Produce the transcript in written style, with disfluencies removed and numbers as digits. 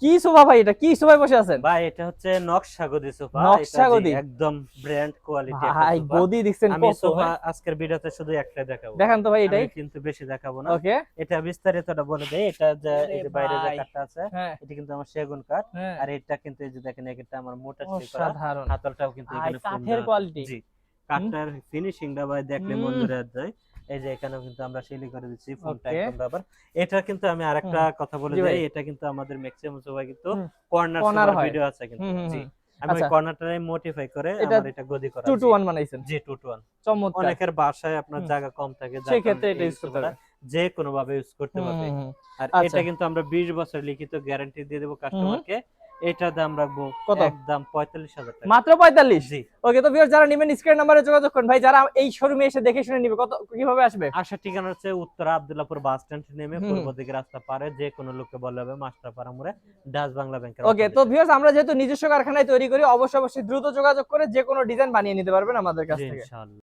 কি সোফা ভাই, এটা কি সোফায় বসে আছেন? ভাই এটা হচ্ছে নকশা গদি সোফা, নকশা এটা জি গদি একদম ব্র্যান্ড কোয়ালিটি একটা ভাই, সোফা। গদি দেখছেন আমি কত? সোফা হ্যাঁ, আজকের ভিডিওতে শুধু একটাই দেখাবো, দেখান তো ভাই আমি এটাই। কিন্তু বেশি দেখাবো না। ওকে। এটা বিস্তারিতটা বলে দেই। এটা যে আরে এই যে বাইরে যে ভাই, কাঠটা আছে, হ্যাঁ এটা কিন্তু আমার সেগুন কাঠ। হ্যাঁ, আর এটা কিন্তু এই যে দেখেন এটা আমার মোটা স্টিক করা, অসাধারণ হাতলটাও কিন্তু ভাই, এখানে ফোম কাঠের দেওয়া আছে। কোয়ালিটি। জি, হুম কাঠটার ফিনিশিংটা ভাই দেখলে মন হুম। জুড়ে যায়। এই যে এখানেও কিন্তু আমরা সিলি করে দিচ্ছি, ফোমটা ওকে। একদম রাবার। এটা কিন্তু আমি আরেকটা হুম। কথা বলে জি ভাই। যাই, এটা কিন্তু আমাদের ম্যাক্সিমাম সোফা কিন্তু হুম। কর্নার কর্নার সোফার হয়। ভিডিও আছে হুম কিন্তু। হুম জি, হুম। আমি ওই আচ্ছা, কর্নারটাই মডিফাই করে এটা আমার এটা গদি করা। 2 to জি 1 বানাইছেন। জি, 2 to 1। চমৎকার। অনেকের বাসায় আপনার হুম। জায়গা কম থাকে, যার কারণে সেক্ষেত্রে এটা এই ইউজ করতে সোফাটা হবে। যে কোনো ভাবে ইউজ করতে হুম পারবে। হুম হুম। আর আচ্ছা। এটা কিন্তু আমরা 20 বছর লিখিত গ্যারান্টি দিয়ে দেব হুম হুম। কাস্টমারকে। এটার দাম রাখবো কত? একদম 45,000 টাকা। মাত্র 45? জি। ওকে, তো ভিউয়ার্স যারা নিবেন স্ক্রিন নাম্বারে যোগাযোগ করুন। ভাই যারা এই শোরুমে এসে দেখে শুনে নিবে, কত কিভাবে আসবে? আসার ঠিকানা হচ্ছে উত্তরা আব্দুল্লাহপুর বাস স্ট্যান্ড নেমে হুম পূর্ব হুম। দিকে রাস্তা পারে যে কোনো লোককে বললে হবে মাস্টারপাড়া মোড়ে ডাচ বাংলা ব্যাংকের ওকে, তো অপোজিটে। ভিউয়ার্স আমরা যেহেতু নিজস্ব কারখানায় তৈরি করি, অবশ্যই দ্রুত যোগাযোগ করে যে কোনো ডিজাইন বানিয়ে নিতে পারবেন আমাদের কাছ জি থেকে। ইনশাআল্লাহ।